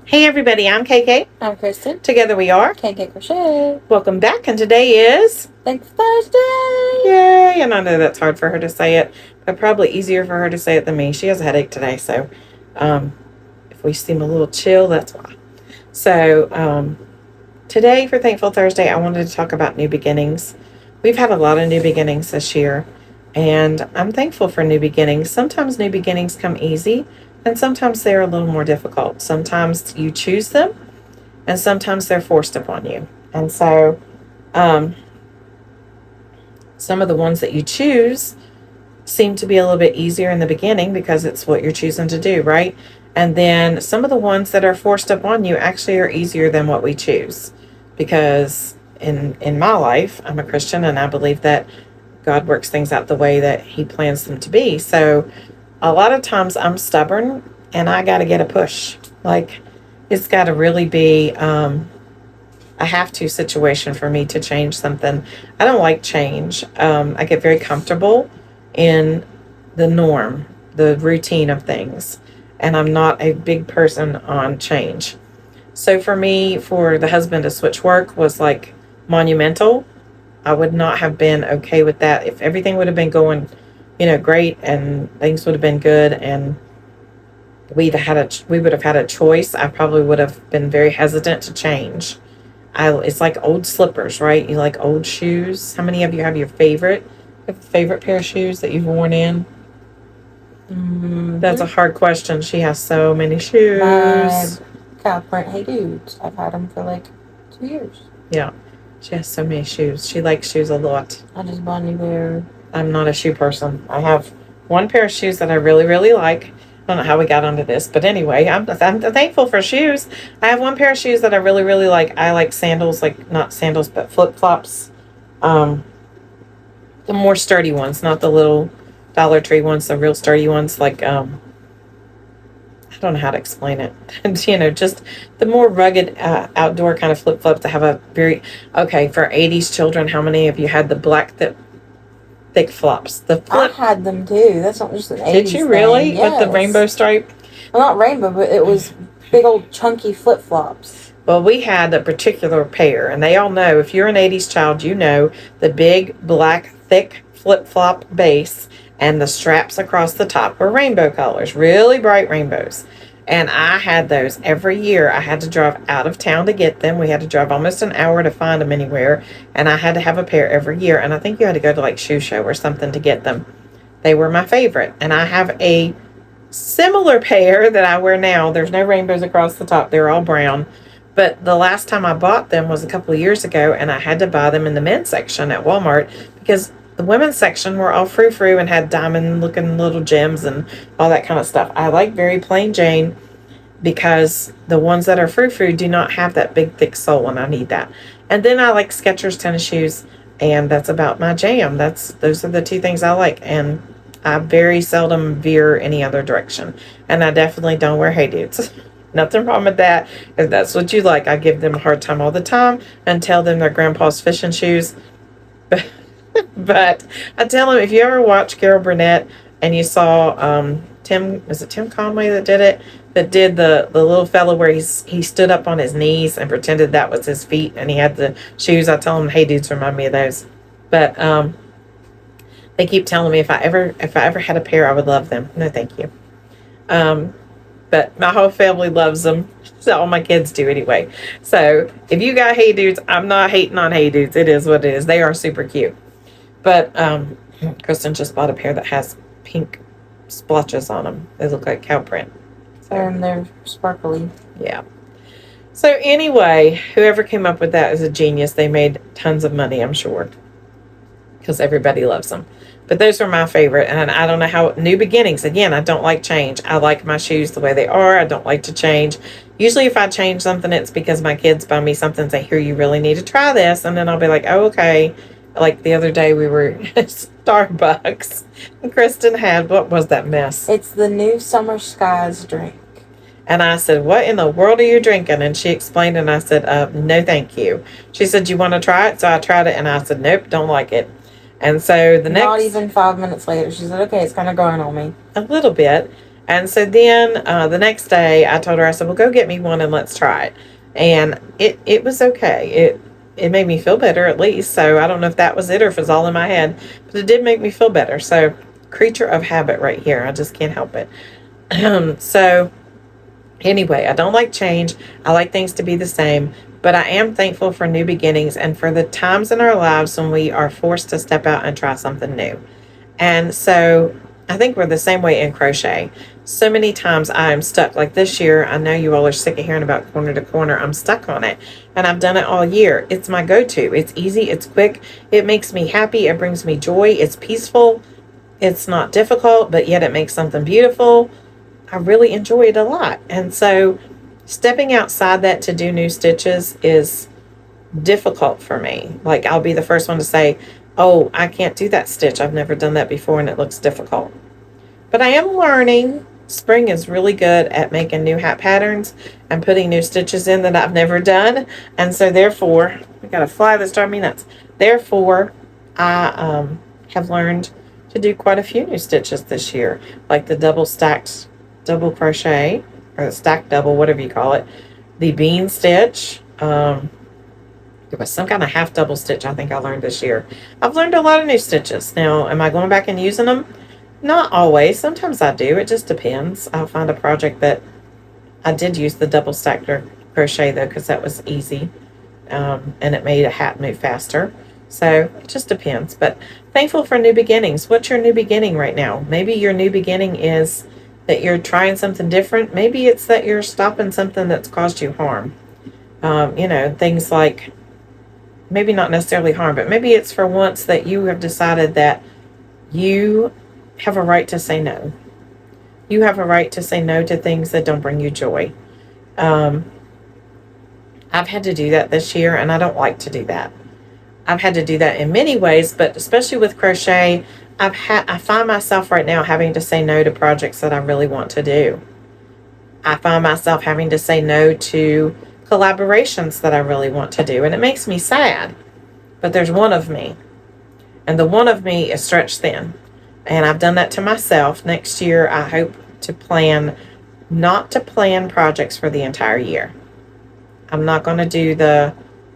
Hey everybody, I'm KK. I'm Kristen. Together we are KK Crochet. Welcome back, and today is Thankful Thursday. Yay! And I know that's hard for her to say it, but probably easier for her to say it than me. She has a headache today, so if we seem a little chill, that's why. So today for Thankful Thursday, I wanted to talk about new beginnings. We've had a lot of new beginnings this year, and I'm thankful for new beginnings. Sometimes new beginnings come easy, and sometimes they're a little more difficult. Sometimes you choose them, and sometimes they're forced upon you. And so some of the ones that you choose seem to be a little bit easier in the beginning because it's what you're choosing to do, right? And then some of the ones that are forced upon you actually are easier than what we choose. Because in my life, I'm a Christian, and I believe that God works things out the way that He plans them to be. So a lot of times I'm stubborn, and I got to get a push. Like, it's got to really be a have to situation for me to change something. I don't like change. I get very comfortable in the norm, the routine of things, and I'm not a big person on change. So for me, for the husband to switch work was like monumental. I would not have been okay with that if everything would have been going, great, and things would have been good, and we would have had a choice. I probably would have been very hesitant to change. It's like old slippers, right? You like old shoes. How many of you have your favorite pair of shoes that you've worn in? Mm-hmm. That's a hard question. She has so many shoes. My cow print Hey Dudes. I've had them for like 2 years. Yeah, she has so many shoes. She likes shoes a lot. I just bought a new pair. I'm not a shoe person. I have one pair of shoes that I really, really like. I don't know how we got onto this, but anyway, I'm thankful for shoes. I have one pair of shoes that I really, really like. I like sandals, like not sandals, but flip-flops. The more sturdy ones, not the little Dollar Tree ones, the real sturdy ones, like, I don't know how to explain it. Just the more rugged outdoor kind of flip-flops that have a very, okay, for 80s children, how many of you had the black thick flops? I had them too. That's not just an 80s Did you really? thing. Yes. With the rainbow stripe? Well, not rainbow, but it was big old chunky flip-flops. Well, we had a particular pair, and they all know, if you're an 80s child, you know the big black thick flip-flop base and the straps across the top were rainbow colors, really bright rainbows. And I had those every year. I had to drive out of town to get them. We had to drive almost an hour to find them anywhere. And I had to have a pair every year. And I think you had to go to like Shoe Show or something to get them. They were my favorite. And I have a similar pair that I wear now. There's no rainbows across the top. They're all brown. But the last time I bought them was a couple of years ago. And I had to buy them in the men's section at Walmart because the women's section were all frou-frou and had diamond-looking little gems and all that kind of stuff. I like very plain Jane because the ones that are frou-frou do not have that big, thick sole, and I need that. And then I like Skechers tennis shoes, and that's about my jam. Those are the two things I like, and I very seldom veer any other direction. And I definitely don't wear Hey Dudes. Nothing wrong with that. If that's what you like, I give them a hard time all the time and tell them they're grandpa's fishing shoes. But I tell them, if you ever watch Carol Burnett and you saw Tim Conway that did it? That did the little fellow where he stood up on his knees and pretended that was his feet and he had the shoes. I tell them, Hey Dudes remind me of those. But they keep telling me if I ever had a pair, I would love them. No, thank you. But my whole family loves them. So all my kids do anyway. So if you got Hey Dudes, I'm not hating on Hey Dudes. It is what it is. They are super cute. But Kristen just bought a pair that has pink splotches on them. They look like cow print. So, And they're sparkly. yeah. So anyway, whoever came up with that is a genius. They made tons of money, I'm sure, because everybody loves them. But those were my favorite, and I don't know how. New beginnings. Again, I don't like change. I like my shoes the way they are. I don't like to change. Usually if I change something, it's because my kids buy me something and say, here, you really need to try this. And then I'll be like, oh, okay. Like the other day we were at Starbucks and Kristen had, what was that mess? It's the new Summer Skies drink. And I said, what in the world are you drinking? And she explained, and I said, no, thank you. She said, you want to try it? So I tried it, and I said, nope, don't like it. And so Not even 5 minutes later, she said, okay, it's kind of growing on me. A little bit. And so then the next day I told her, I said, well, go get me one and let's try it. And it was okay. It made me feel better at least. So I don't know if that was it or if it was all in my head, but it did make me feel better. So creature of habit right here. I just can't help it. So anyway, I don't like change. I like things to be the same, but I am thankful for new beginnings and for the times in our lives when we are forced to step out and try something new. And so I think we're the same way in crochet. So many times I'm stuck. Like this year, I know you all are sick of hearing about corner to corner. I'm stuck on it. And I've done it all year. It's my go-to. It's easy. It's quick. It makes me happy. It brings me joy. It's peaceful. It's not difficult, but yet it makes something beautiful. I really enjoy it a lot. And so stepping outside that to do new stitches is difficult for me. Like I'll be the first one to say, oh, I can't do that stitch. I've never done that before and it looks difficult. But I am learning. Spring is really good at making new hat patterns and putting new stitches in that I've never done. And so therefore, I got a fly that's driving me nuts. Therefore, I have learned to do quite a few new stitches this year, like the double stacked double crochet or the stacked double, whatever you call it, the bean stitch. There was some kind of half double stitch I think I learned this year. I've learned a lot of new stitches. Now, am I going back and using them? Not always. Sometimes I do. It just depends. I'll find a project that I did use the double stacked crochet though, because that was easy. And it made a hat move faster. So it just depends. But thankful for new beginnings. What's your new beginning right now? Maybe your new beginning is that you're trying something different. Maybe it's that you're stopping something that's caused you harm. Things like, maybe not necessarily harm, but maybe it's for once that you have decided that you have a right to say no. You have a right to say no to things that don't bring you joy. I've had to do that this year, and I don't like to do that. I've had to do that in many ways, but especially with crochet, I find myself right now having to say no to projects that I really want to do. I find myself having to say no to collaborations that I really want to do, and it makes me sad. But there's one of me, and the one of me is stretched thin. And I've done that to myself. Next year, I hope to plan not to plan projects for the entire year. I'm not going to do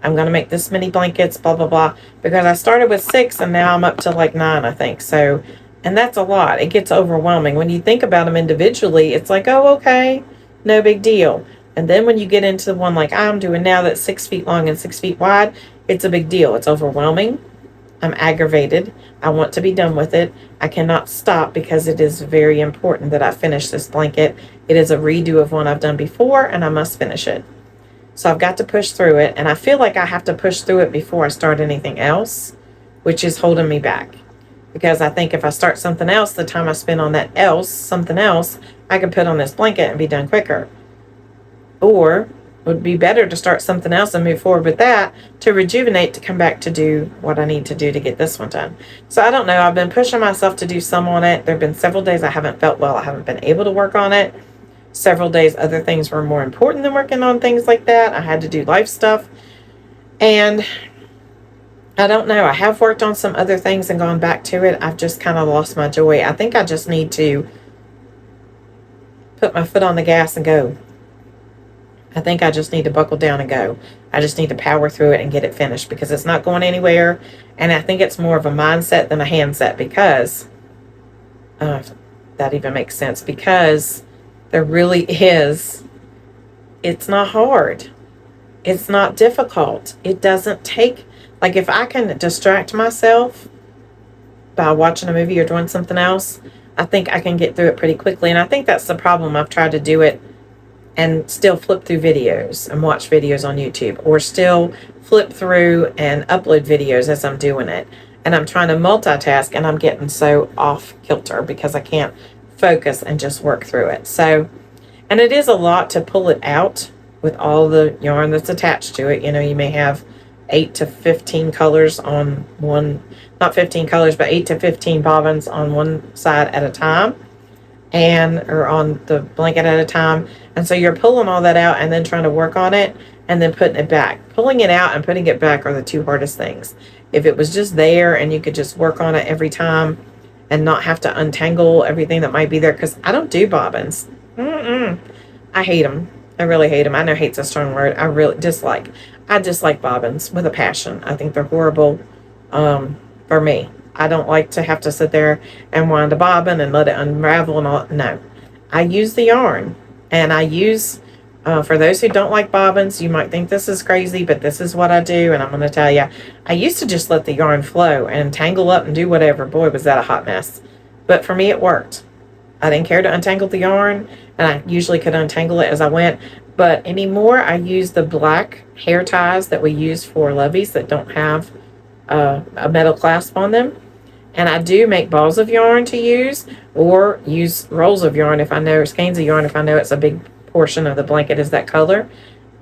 I'm going to make this many blankets, blah, blah, blah, because I started with 6 and now I'm up to like 9, I think. So, and that's a lot. It gets overwhelming. When you think about them individually, it's like, oh, okay, no big deal. And then when you get into the one like I'm doing now that's 6 feet long and 6 feet wide, it's a big deal. It's overwhelming. I'm aggravated. I want to be done with it. I cannot stop because it is very important that I finish this blanket. It is a redo of one I've done before and I must finish it. So I've got to push through it, and I feel like I have to push through it before I start anything else, which is holding me back. Because I think if I start something else, the time I spend on that something else, I can put on this blanket and be done quicker. Or it would be better to start something else and move forward with that to rejuvenate, to come back to do what I need to do to get this one done. So I don't know. I've been pushing myself to do some on it. There have been several days I haven't felt well. I haven't been able to work on it. Several days other things were more important than working on things like that. I had to do life stuff. And I don't know. I have worked on some other things and gone back to it. I've just kind of lost my joy. I think I just need to put my foot on the gas and go. I think I just need to buckle down and go. I just need to power through it and get it finished because it's not going anywhere. And I think it's more of a mindset than a handset because, if that even makes sense, because there really is, it's not hard. It's not difficult. It doesn't take, like if I can distract myself by watching a movie or doing something else, I think I can get through it pretty quickly. And I think that's the problem. I've tried to do it and still flip through videos and watch videos on YouTube, or still flip through and upload videos as I'm doing it. And I'm trying to multitask and I'm getting so off kilter because I can't focus and just work through it. So, and it is a lot to pull it out with all the yarn that's attached to it. You know, you may have 8 to 15 colors on one, not 15 colors, but 8 to 15 bobbins on one side at a time, or on the blanket at a time. And so you're pulling all that out and then trying to work on it and then putting it back. Pulling it out and putting it back are the two hardest things. If it was just there and you could just work on it every time, and not have to untangle everything that might be there, because I don't do bobbins. I hate them. I really hate them. I know hate's a strong word. I dislike bobbins with a passion. I think they're horrible for me. I don't like to have to sit there and wind a bobbin and let it unravel and all. No. I use the yarn, and I use, for those who don't like bobbins, you might think this is crazy, but this is what I do, and I'm going to tell you. I used to just let the yarn flow and tangle up and do whatever. Boy, was that a hot mess. But for me, it worked. I didn't care to untangle the yarn, and I usually could untangle it as I went. But anymore, I use the black hair ties that we use for Loveys that don't have a metal clasp on them. And I do make balls of yarn to use, or use rolls of yarn if I know, skeins of yarn if I know it's a big portion of the blanket is that color.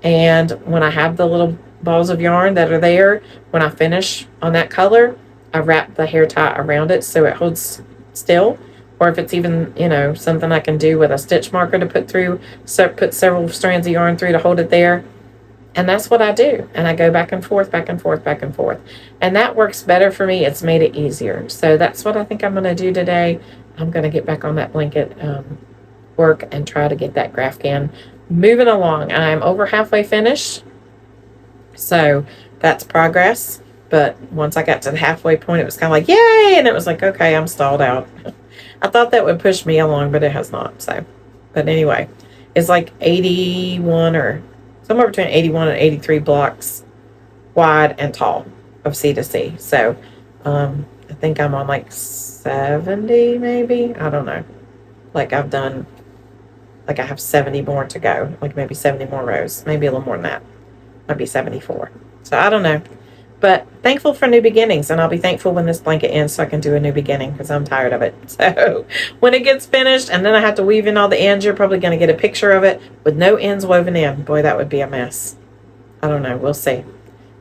And when I have the little balls of yarn that are there, when I finish on that color, I wrap the hair tie around it so it holds still. Or if it's even, something I can do with a stitch marker to put through, so put several strands of yarn through to hold it there. And that's what I do. And I go back and forth, back and forth, back and forth. And that works better for me. It's made it easier. So that's what I think I'm going to do today. I'm going to get back on that blanket work and try to get that Grafcan moving along. I'm over halfway finished. So that's progress. But once I got to the halfway point, it was kind of like, yay! And it was like, okay, I'm stalled out. I thought that would push me along, but it has not. So, but anyway, it's like 81 or somewhere between 81 and 83 blocks wide and tall of C to C. So, I think I'm on like 70 maybe. I don't know. Like I have 70 more to go. Like maybe 70 more rows. Maybe a little more than that. Might be 74. So I don't know. But thankful for new beginnings, and I'll be thankful when this blanket ends so I can do a new beginning because I'm tired of it. So when it gets finished and then I have to weave in all the ends, you're probably going to get a picture of it with no ends woven in. Boy, that would be a mess. I don't know. We'll see.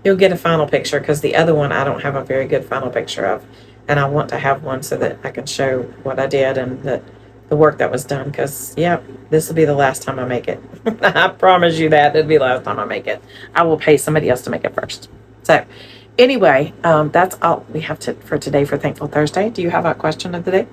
You'll get a final picture because the other one I don't have a very good final picture of. And I want to have one so that I can show what I did and that the work that was done because, this will be the last time I make it. I promise you that. It'll be the last time I make it. I will pay somebody else to make it first. So anyway, that's all we have for today for Thankful Thursday. Do you have a question of the day?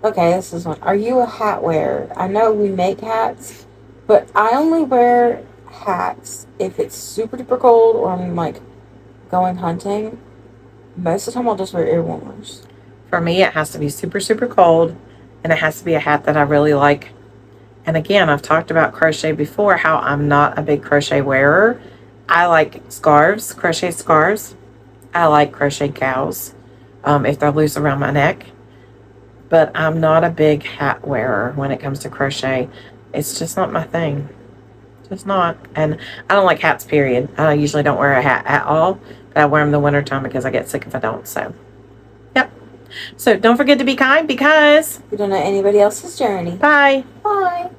Okay, this is one. Are you a hat wearer? I know we make hats, but I only wear hats if it's super duper cold or I'm like going hunting. Most of the time I'll just wear ear warmers. For me, it has to be super, super cold, and it has to be a hat that I really like. And again, I've talked about crochet before, how I'm not a big crochet wearer. I like scarves, crochet scarves. I like crochet gowns if they're loose around my neck. But I'm not a big hat wearer when it comes to crochet. It's just not my thing. Just not. And I don't like hats, period. I usually don't wear a hat at all. But I wear them in the wintertime because I get sick if I don't. So, yep. So don't forget to be kind because we don't know anybody else's journey. Bye. Bye.